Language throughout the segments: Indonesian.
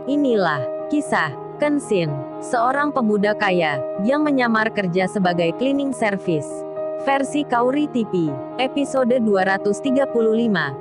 Inilah kisah Kenshin, seorang pemuda kaya yang menyamar kerja sebagai cleaning service. Versi Kauri TV, episode 235.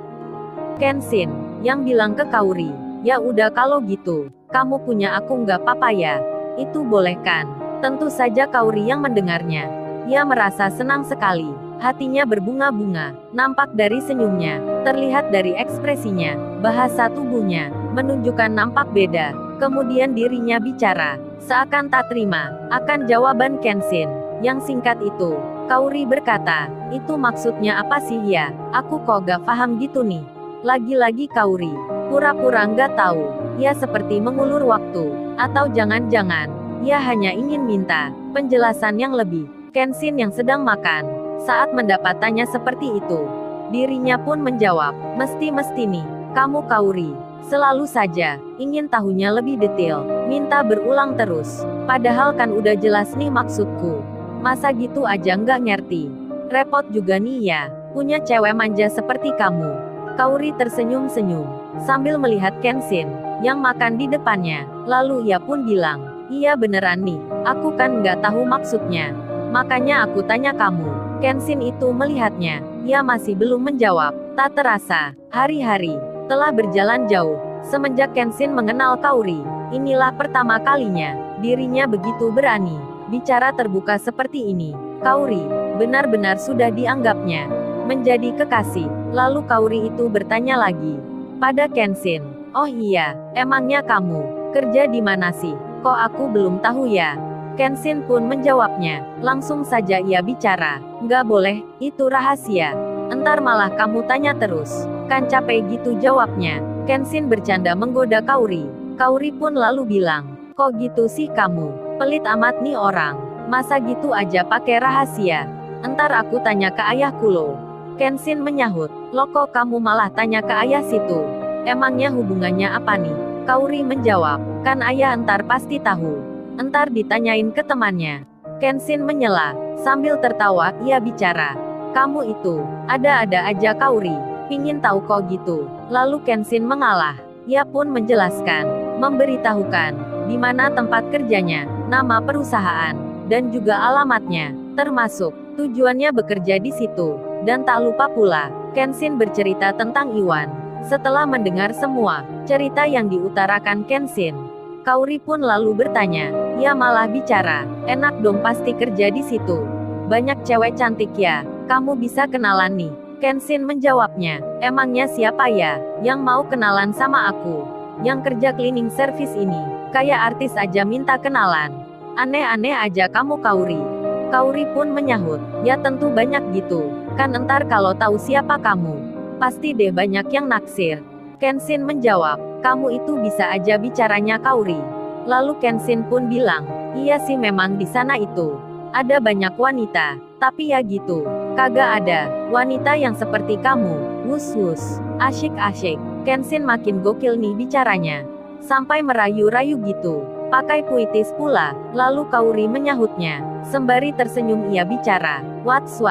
Kenshin yang bilang ke Kauri, "Ya udah kalau gitu, kamu punya aku nggak apa-apa ya? Itu boleh kan?" Tentu saja Kauri yang mendengarnya. Ia merasa senang sekali. Hatinya berbunga-bunga, nampak dari senyumnya, terlihat dari ekspresinya, bahasa tubuhnya, menunjukkan nampak beda. Kemudian dirinya bicara, seakan tak terima, akan jawaban Kenshin, yang singkat itu. Kauri berkata, "Itu maksudnya apa sih ya? Aku kok gak paham gitu nih." Lagi-lagi Kauri, pura-pura nggak tahu. Ia seperti mengulur waktu, atau jangan-jangan, ia hanya ingin minta penjelasan yang lebih. Kenshin yang sedang makan, saat mendapat tanya seperti itu, dirinya pun menjawab, mesti nih, kamu Kauri, selalu saja, ingin tahunya lebih detail, minta berulang terus, padahal kan udah jelas nih maksudku. Masa gitu aja nggak ngerti? Repot juga nih ya, punya cewek manja seperti kamu. Kauri tersenyum-senyum, sambil melihat Kenshin, yang makan di depannya, lalu ia pun bilang, "Iya beneran nih, aku kan nggak tahu maksudnya. Makanya aku tanya kamu." Kenshin itu melihatnya, ia masih belum menjawab. Tak terasa, hari-hari telah berjalan jauh. Semenjak Kenshin mengenal Kauri, inilah pertama kalinya, dirinya begitu berani, bicara terbuka seperti ini. Kauri, benar-benar sudah dianggapnya menjadi kekasih. Lalu Kauri itu bertanya lagi pada Kenshin, "Oh iya, emangnya kamu kerja di mana sih? Kok aku belum tahu ya?" Kenshin pun menjawabnya, langsung saja ia bicara, "Nggak boleh, itu rahasia. Entar malah kamu tanya terus. Kan capek gitu jawabnya." Kenshin bercanda menggoda Kauri. Kauri pun lalu bilang, "Kok gitu sih kamu? Pelit amat nih orang. Masa gitu aja pakai rahasia? Entar aku tanya ke ayahku loh." Kenshin menyahut, "Loh kok kamu malah tanya ke ayah situ? Emangnya hubungannya apa nih?" Kauri menjawab, "Kan ayah entar pasti tahu. Entar ditanyain ke temannya." Kenshin menyela, sambil tertawa ia bicara, "Kamu itu, ada-ada aja Kauri, pingin tahu kok gitu." Lalu Kenshin mengalah, ia pun menjelaskan, memberitahukan, di mana tempat kerjanya, nama perusahaan, dan juga alamatnya, termasuk, tujuannya bekerja di situ. Dan tak lupa pula, Kenshin bercerita tentang Iwan. Setelah mendengar semua cerita yang diutarakan Kenshin, Kauri pun lalu bertanya, ia malah bicara, "Enak dong pasti kerja di situ. Banyak cewek cantik ya, kamu bisa kenalan nih." Kenshin menjawabnya, "Emangnya siapa ya, yang mau kenalan sama aku? Yang kerja cleaning service ini, kayak artis aja minta kenalan. Aneh-aneh aja kamu Kauri." Kauri pun menyahut, "Ya tentu banyak gitu, kan entar kalau tahu siapa kamu, pasti deh banyak yang naksir." Kenshin menjawab, "Kamu itu bisa aja bicaranya Kauri." Lalu Kenshin pun bilang, "Iya sih memang di sana itu ada banyak wanita, tapi ya gitu, kagak ada wanita yang seperti kamu, wus-wus, asyik-asyik." Kenshin makin gokil nih bicaranya, sampai merayu-rayu gitu, pakai puitis pula. Lalu Kauri menyahutnya, sembari tersenyum ia bicara, What's,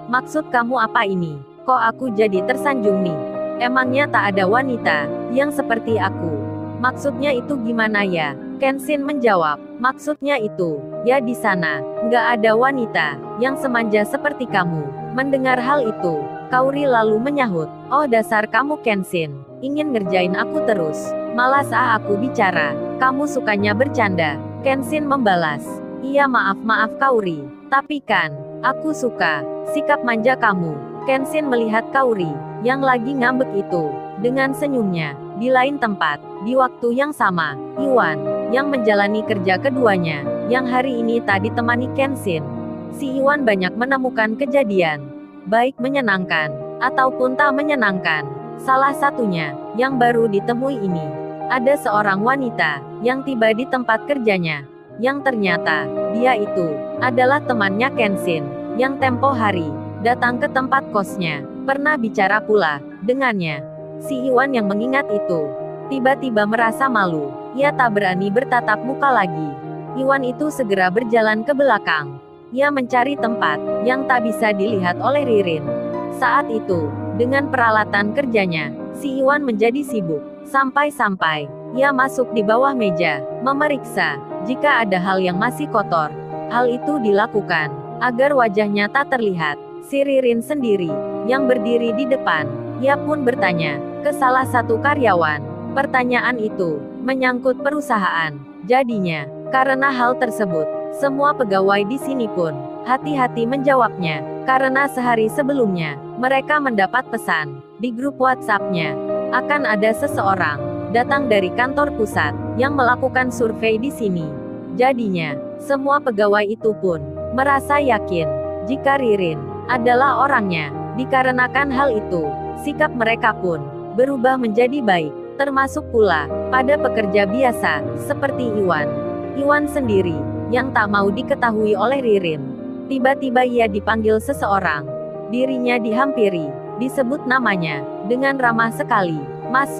maksud kamu apa ini? Kok aku jadi tersanjung nih? Emangnya tak ada wanita yang seperti aku? Maksudnya itu gimana ya?" Kenshin menjawab, "Maksudnya itu, ya di sana, nggak ada wanita yang semanja seperti kamu." Mendengar hal itu, Kauri lalu menyahut, "Oh dasar kamu Kenshin, ingin ngerjain aku terus. Malas aku bicara, kamu sukanya bercanda." Kenshin membalas, "Iya maaf Kauri, tapi kan, aku suka sikap manja kamu." Kenshin melihat Kauri, yang lagi ngambek itu, dengan senyumnya. Di lain tempat, di waktu yang sama, Iwan, yang menjalani kerja keduanya, yang hari ini tadi temani Kenshin. Si Iwan banyak menemukan kejadian, baik menyenangkan, ataupun tak menyenangkan. Salah satunya, yang baru ditemui ini, ada seorang wanita, yang tiba di tempat kerjanya, yang ternyata, dia itu, adalah temannya Kenshin, yang tempo hari, datang ke tempat kosnya, pernah bicara pula dengannya. Si Iwan yang mengingat itu, tiba-tiba merasa malu, ia tak berani bertatap muka lagi. Iwan itu segera berjalan ke belakang. Ia mencari tempat yang tak bisa dilihat oleh Ririn. Saat itu, dengan peralatan kerjanya, si Iwan menjadi sibuk, sampai-sampai Ia masuk di bawah meja, memeriksa jika ada hal yang masih kotor. Hal itu dilakukan agar wajahnya tak terlihat. Si Ririn sendiri yang berdiri di depan, ia pun bertanya ke salah satu karyawan. Pertanyaan itu menyangkut perusahaan. Jadinya, karena hal tersebut, semua pegawai di sini pun hati-hati menjawabnya, karena sehari sebelumnya mereka mendapat pesan di grup WhatsApp-nya akan ada seseorang datang dari kantor pusat yang melakukan survei di sini. Jadinya, semua pegawai itu pun merasa yakin jika Ririn adalah orangnya. Dikarenakan hal itu, sikap mereka pun berubah menjadi baik, termasuk pula pada pekerja biasa seperti Iwan. Iwan sendiri yang tak mau diketahui oleh Ririn. Tiba-tiba ia dipanggil seseorang. Dirinya dihampiri, disebut namanya dengan ramah sekali. Mas,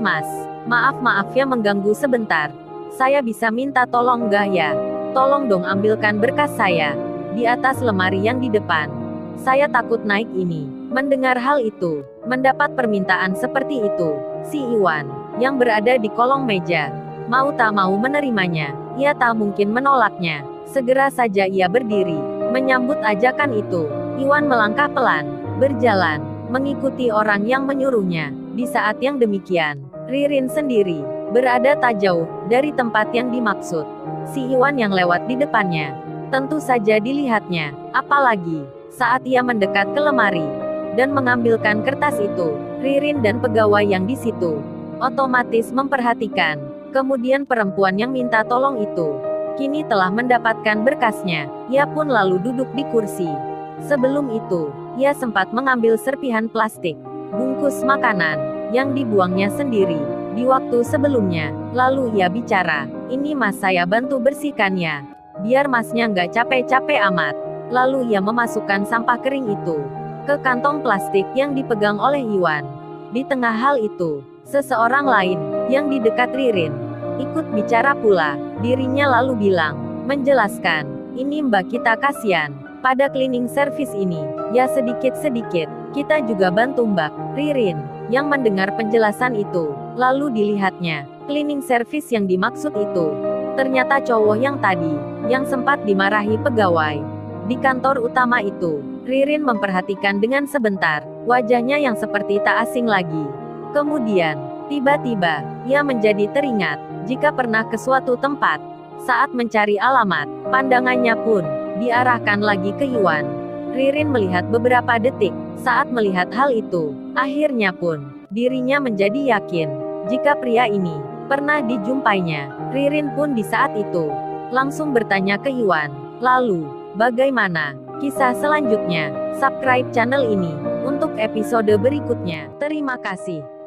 maaf ya mengganggu sebentar. Saya bisa minta tolong nggak ya? Tolong dong ambilkan berkas saya di atas lemari yang di depan. Saya takut naik ini. Mendengar hal itu, mendapat permintaan seperti itu, si Iwan yang berada di kolong meja mau tak mau menerimanya. Ia tak mungkin menolaknya. Segera saja ia berdiri menyambut ajakan itu. Iwan melangkah pelan, berjalan mengikuti orang yang menyuruhnya. Di saat yang demikian, Ririn sendiri berada tak jauh dari tempat yang dimaksud. Si Iwan yang lewat di depannya tentu saja dilihatnya, apalagi saat ia mendekat ke lemari dan mengambilkan kertas itu. Ririn dan pegawai yang di situ otomatis memperhatikan. Kemudian perempuan yang minta tolong itu kini telah mendapatkan berkasnya. Ia pun lalu duduk di kursi. Sebelum itu, ia sempat mengambil serpihan plastik bungkus makanan yang dibuangnya sendiri di waktu sebelumnya. Lalu ia bicara, "Ini mas, saya bantu bersihkan ya, biar masnya nggak capek-capek amat." Lalu ia memasukkan sampah kering itu ke kantong plastik yang dipegang oleh Iwan. Di tengah hal itu, seseorang lain yang di dekat Ririn ikut bicara pula. Dirinya lalu bilang, menjelaskan, "Ini mbak, kita kasihan pada cleaning service ini. Ya sedikit-sedikit, kita juga bantu mbak." Ririn yang mendengar penjelasan itu, lalu dilihatnya, cleaning service yang dimaksud itu ternyata cowok yang tadi, yang sempat dimarahi pegawai di kantor utama itu. Ririn memperhatikan dengan sebentar, wajahnya yang seperti tak asing lagi. Kemudian, tiba-tiba, ia menjadi teringat, jika pernah ke suatu tempat. Saat mencari alamat, pandangannya pun diarahkan lagi ke Iwan. Ririn melihat beberapa detik. Saat melihat hal itu, akhirnya pun dirinya menjadi yakin jika pria ini pernah dijumpainya. Ririn pun di saat itu langsung bertanya ke Iwan, "Lalu, bagaimana kisah selanjutnya?" Subscribe channel ini untuk episode berikutnya. Terima kasih.